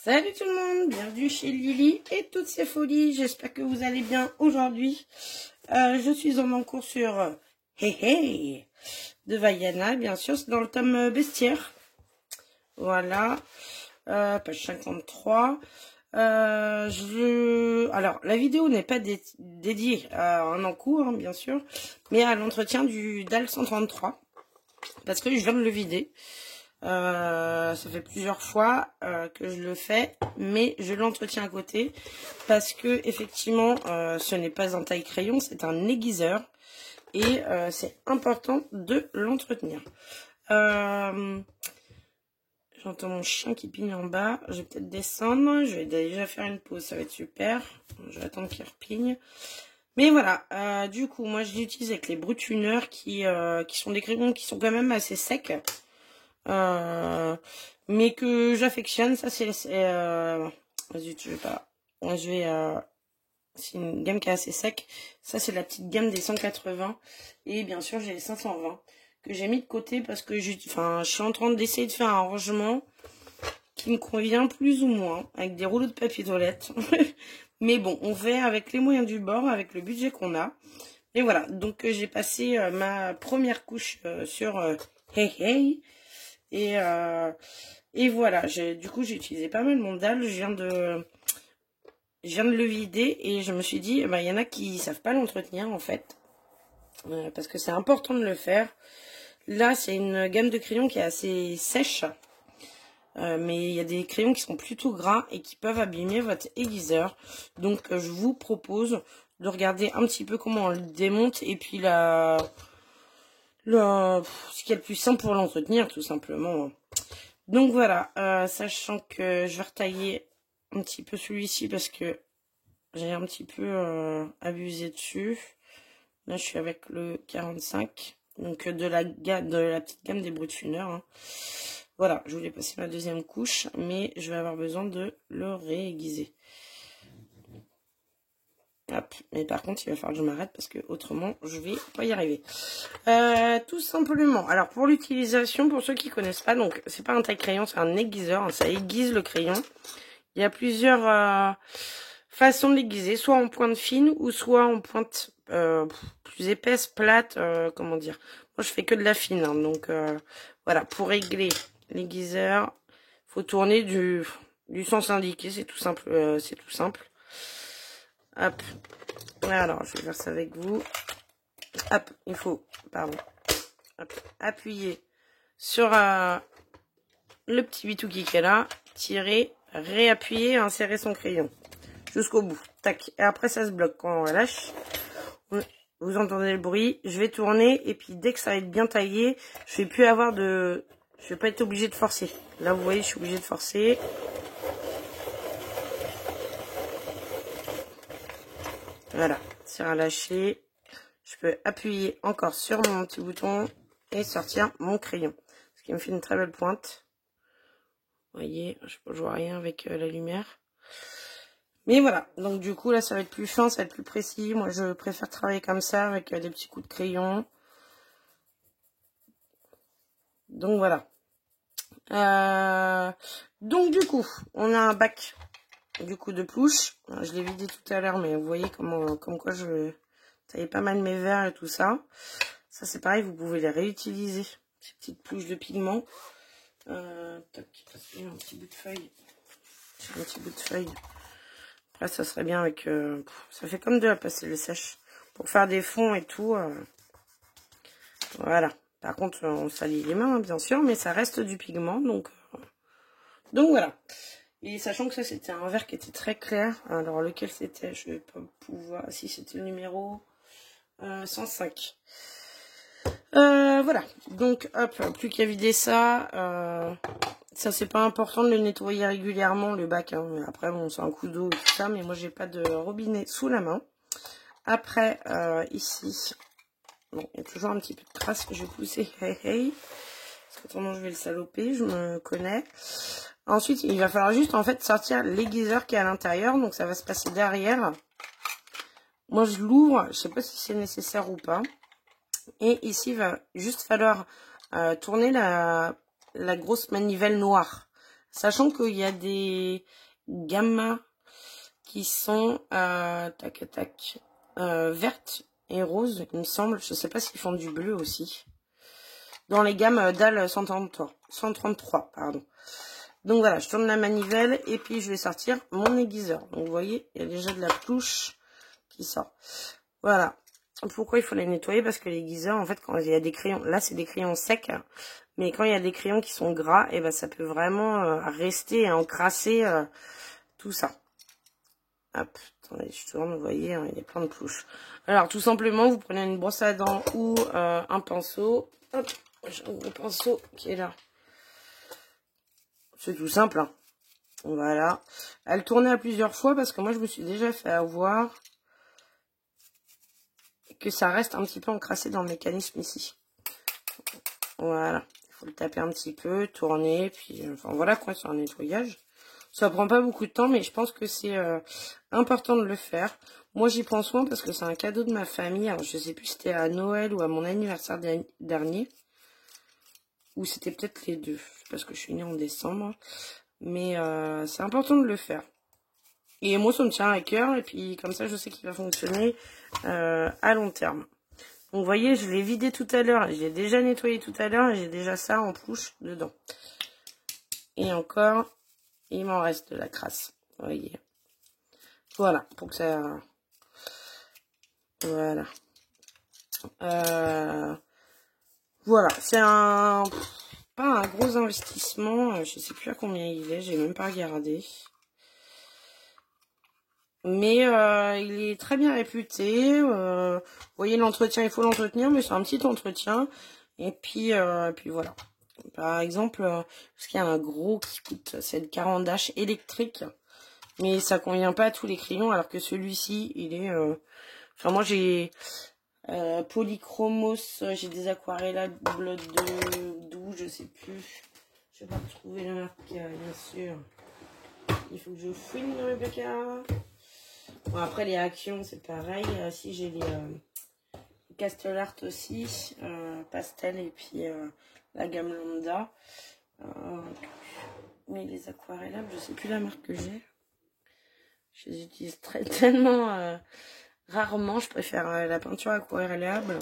Salut tout le monde, bienvenue chez Lily et toutes ses folies. J'espère que vous allez bien aujourd'hui. Je suis en cours sur Hey Hey de Vaiana, bien sûr, c'est dans le tome bestiaire. Voilà, page 53. Alors, la vidéo n'est pas dédiée à un encours, hein, bien sûr, mais à l'entretien du DAL 133, parce que je viens de le vider. Ça fait plusieurs fois que je le fais, mais je l'entretiens à côté parce que effectivement ce n'est pas un taille-crayon, c'est un aiguiseur et c'est important de l'entretenir. J'entends mon chien qui pigne en bas, je vais peut-être descendre, je vais déjà faire une pause, ça va être super, je vais attendre qu'il repigne. Mais voilà, du coup moi je l'utilise avec les Brutuners qui sont des crayons qui sont quand même assez secs. Mais que j'affectionne, ça c'est zut, je vais pas, c'est une gamme qui est assez sec, ça c'est la petite gamme des 180 et bien sûr j'ai les 520 que j'ai mis de côté parce que je suis en train d'essayer de faire un rangement qui me convient plus ou moins avec des rouleaux de papier toilette. Mais bon, on fait avec les moyens du bord, avec le budget qu'on a. Et voilà, donc j'ai passé ma première couche sur Hey Hey. Et voilà, du coup j'ai utilisé pas mal mon dalle, je viens de le vider et je me suis dit, il y en a qui savent pas l'entretenir en fait, parce que c'est important de le faire. Là c'est une gamme de crayons qui est assez sèche, mais il y a des crayons qui sont plutôt gras et qui peuvent abîmer votre aiguiseur. Donc je vous propose de regarder un petit peu comment on le démonte et puis ce qui est le plus simple pour l'entretenir tout simplement. Donc voilà, sachant que je vais retailler un petit peu celui-ci parce que j'ai un petit peu abusé dessus. Là je suis avec le 45, donc de la petite gamme des Brutuners. Hein. Voilà, je voulais passer ma deuxième couche, mais je vais avoir besoin de le réaiguiser. Hop, mais par contre il va falloir que je m'arrête parce que autrement je vais pas y arriver. Tout simplement, alors pour l'utilisation, pour ceux qui connaissent pas, donc c'est pas un taille-crayon, c'est un aiguiseur, hein, ça aiguise le crayon. Il y a plusieurs façons de l'aiguiser, soit en pointe fine ou soit en pointe plus épaisse, plate, comment dire. Moi je fais que de la fine, hein, donc voilà, pour régler l'aiguiseur, faut tourner du sens indiqué, c'est tout simple, c'est tout simple. Hop, alors je vais faire ça avec vous. Hop, il faut, pardon, hop, appuyer sur le petit bitouki qui est là, tirer, réappuyer, insérer son crayon jusqu'au bout. Tac, et après ça se bloque quand on relâche. Vous entendez le bruit, je vais tourner et puis dès que ça va être bien taillé, je vais plus avoir je vais pas être obligé de forcer. Là vous voyez, je suis obligé de forcer. Voilà, c'est relâché. Je peux appuyer encore sur mon petit bouton et sortir mon crayon. Ce qui me fait une très belle pointe. Vous voyez, je vois rien avec la lumière. Mais voilà, donc du coup là ça va être plus fin, ça va être plus précis. Moi je préfère travailler comme ça avec des petits coups de crayon. Donc voilà. Donc du coup, on a un bac de peluche. Je l'ai vidé tout à l'heure, mais vous voyez comme quoi je taillais pas mal mes verres et tout ça. Ça c'est pareil, vous pouvez les réutiliser. Ces petites peluches de pigments. Tac, il y a un petit bout de feuille. Un petit bout de feuille. Après ça serait bien avec... ça fait comme de la pastel sèche. Pour faire des fonds et tout. Voilà. Par contre, on salit les mains, hein, bien sûr, mais ça reste du pigment, donc voilà. Et sachant que ça, c'était un verre qui était très clair. Alors, lequel c'était? Je vais pas pouvoir... Si, c'était le numéro 105. Voilà. Donc, hop, plus qu'à vider ça. Ça, c'est pas important de le nettoyer régulièrement, le bac. Hein. Mais après, bon, c'est un coup d'eau et tout ça. Mais moi, j'ai pas de robinet sous la main. Après, ici... Bon, il y a toujours un petit peu de traces que je vais pousser. Hey, hey. Parce que autrement, je vais le saloper. Je me connais. Ensuite, il va falloir juste, en fait, sortir l'aiguiseur qui est à l'intérieur. Donc, ça va se passer derrière. Moi, je l'ouvre. Je sais pas si c'est nécessaire ou pas. Et ici, il va juste falloir tourner la grosse manivelle noire. Sachant qu'il y a des gammas qui sont vertes et roses, il me semble. Je sais pas s'ils font du bleu aussi. Dans les gammes DAL 133, pardon. Donc voilà, je tourne la manivelle et puis je vais sortir mon aiguiseur. Donc vous voyez, il y a déjà de la plouche qui sort. Voilà. Pourquoi il faut les nettoyer? Parce que l'aiguiseur, en fait, quand il y a des crayons, là c'est des crayons secs, hein, mais quand il y a des crayons qui sont gras, et ben ça peut vraiment rester et encrasser tout ça. Hop, attendez, je tourne, vous voyez, hein, il y a plein de plouches. Alors tout simplement, vous prenez une brosse à dents ou un pinceau. Hop, j'ai un gros pinceau qui est là. C'est tout simple, hein. Voilà. Elle tournait à plusieurs fois parce que moi je me suis déjà fait avoir que ça reste un petit peu encrassé dans le mécanisme ici. Voilà. Il faut le taper un petit peu, tourner, puis enfin voilà quoi, c'est un nettoyage. Ça prend pas beaucoup de temps, mais je pense que c'est important de le faire. Moi j'y prends soin parce que c'est un cadeau de ma famille. Alors je sais plus si c'était à Noël ou à mon anniversaire dernier. Ou c'était peut-être les deux, parce que je suis née en décembre. Mais c'est important de le faire. Et moi, ça me tient à cœur. Et puis, comme ça, je sais qu'il va fonctionner à long terme. Donc, vous voyez, je l'ai vidé tout à l'heure. J'ai déjà nettoyé tout à l'heure. Et j'ai déjà ça en plouche dedans. Et encore, il m'en reste de la crasse. Vous voyez. Voilà, pour que ça... Voilà. Voilà, c'est un... Pas un gros investissement. Je sais plus à combien il est. J'ai même pas regardé. Mais il est très bien réputé. Vous voyez, l'entretien, il faut l'entretenir, mais c'est un petit entretien. Et puis voilà. Par exemple, parce qu'il y a un gros qui coûte, c'est le carandache électrique. Mais ça convient pas à tous les crayons, alors que celui-ci, il est... Enfin, moi, j'ai Polychromos, j'ai des aquarelles Blood de d'où, je sais plus. Je vais pas retrouver la marque, bien sûr. Il faut que je fouine dans mes placards. Bon, après les actions c'est pareil. Si j'ai les Castle Art aussi, pastel et puis la gamme lambda. Mais les aquarellables, je sais plus la marque que j'ai. Je les utilise tellement rarement. Je préfère la peinture aquarellable.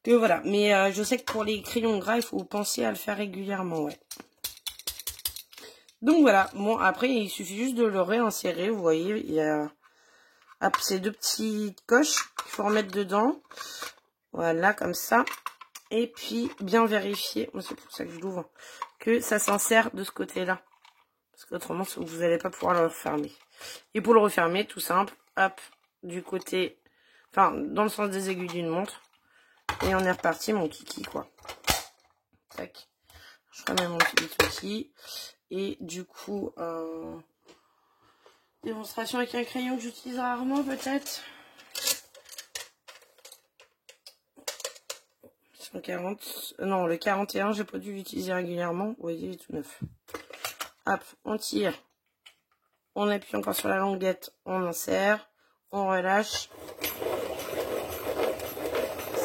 Que voilà. Mais je sais que pour les crayons gras, il faut penser à le faire régulièrement, ouais. Donc voilà. Bon, après il suffit juste de le réinsérer. Vous voyez, il y a ces deux petites coches qu'il faut remettre dedans. Voilà, comme ça. Et puis, bien vérifier, c'est pour ça que je l'ouvre, que ça s'insère de ce côté-là. Parce qu'autrement, vous n'allez pas pouvoir le refermer. Et pour le refermer, tout simple, hop, du côté, enfin, dans le sens des aiguilles d'une montre. Et on est reparti, mon kiki, quoi. Tac. Je remets mon petit outil. Et du coup, démonstration avec un crayon que j'utilise rarement, peut-être. 140. Non, le 41, j'ai pas dû l'utiliser régulièrement. Vous voyez, il est tout neuf. Hop, on tire. On appuie encore sur la languette. On insère. On relâche.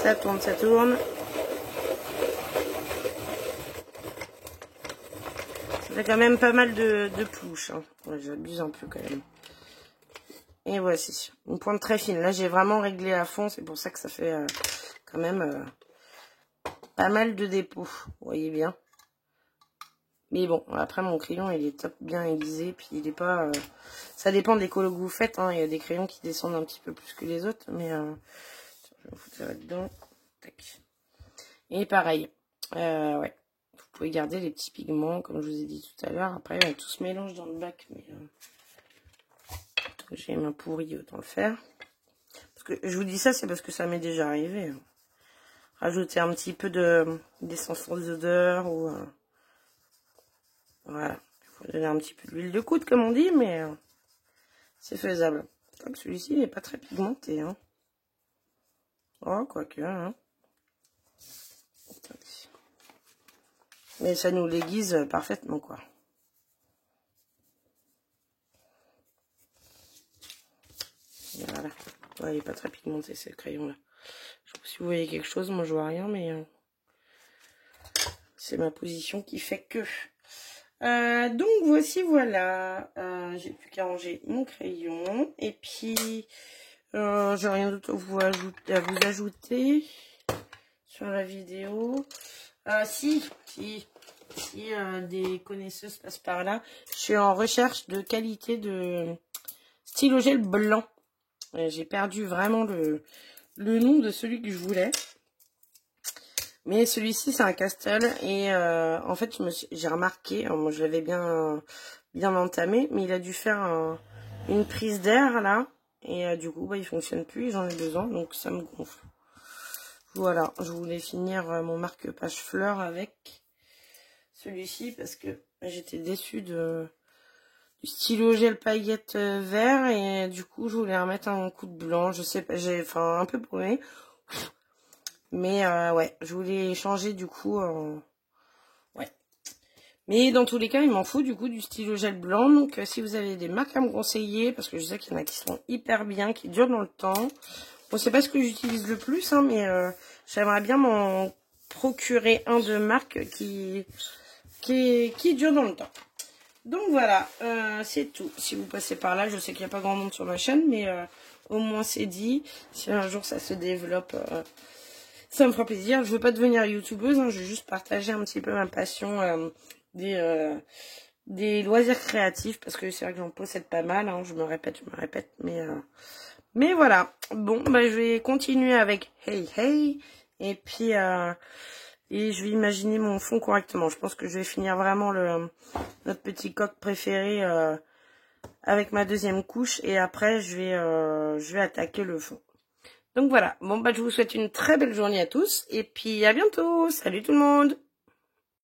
Ça tourne, ça tourne. Ça fait quand même pas mal de plouches. Hein. Ouais, j'abuse un peu quand même. Et voici. Une pointe très fine. Là, j'ai vraiment réglé à fond. C'est pour ça que ça fait quand même... pas mal de dépôts, vous voyez bien. Mais bon, après mon crayon, il est top bien aiguisé, puis il est pas... ça dépend des colos que vous faites, hein. Il y a des crayons qui descendent un petit peu plus que les autres, mais... je vais foutre ça là-dedans. Tac. Et pareil, ouais. Vous pouvez garder les petits pigments, comme je vous ai dit tout à l'heure. Après, tout se mélange dans le bac, mais... j'ai ma pourrie, autant le faire. Parce que je vous dis ça, c'est parce que ça m'est déjà arrivé, hein. Rajouter un petit peu d'essence d'odeur ou voilà, il faut donner un petit peu d'huile de coude comme on dit, mais c'est faisable. Comme celui-ci il n'est pas très pigmenté, hein. Oh, quoique, hein. Mais ça nous l'aiguise parfaitement, quoi. Voilà. Ouais, il n'est pas très pigmenté, ce crayon-là. Je sais pas si vous voyez quelque chose, moi je vois rien, mais c'est ma position qui fait que. Donc voici, voilà. J'ai plus qu'à ranger mon crayon. Et puis, j'ai rien d'autre à vous ajouter sur la vidéo. Si des connaisseuses passent par là, je suis en recherche de qualité de stylo gel blanc. J'ai perdu vraiment le nom de celui que je voulais. Mais celui-ci, c'est un Castle. Et en fait, j'ai remarqué, moi je l'avais bien entamé, mais il a dû faire une prise d'air là. Et du coup, bah, il fonctionne plus, j'en ai besoin, donc ça me gonfle. Voilà, je voulais finir mon marque-page fleur avec celui-ci parce que j'étais déçue du stylo gel paillette vert et du coup je voulais remettre un coup de blanc. Je sais pas, j'ai un peu paumé, mais ouais, je voulais changer du coup. Ouais, mais dans tous les cas, il m'en faut du coup du stylo gel blanc. Donc si vous avez des marques à me conseiller, parce que je sais qu'il y en a qui sont hyper bien, qui durent dans le temps. Bon, c'est pas ce que j'utilise le plus, hein, mais j'aimerais bien m'en procurer un de marque qui dure dans le temps. Donc voilà, c'est tout. Si vous passez par là, je sais qu'il n'y a pas grand monde sur ma chaîne, mais au moins c'est dit. Si un jour ça se développe, ça me fera plaisir. Je veux pas devenir youtubeuse, hein, je veux juste partager un petit peu ma passion des loisirs créatifs, parce que c'est vrai que j'en possède pas mal, hein, je me répète, mais voilà. Bon, bah je vais continuer avec Hey Hey, et puis et je vais imaginer mon fond correctement. Je pense que je vais finir vraiment notre petit coq préféré avec ma deuxième couche, et après je vais attaquer le fond. Donc voilà. Bon, bah je vous souhaite une très belle journée à tous, et puis à bientôt. Salut tout le monde.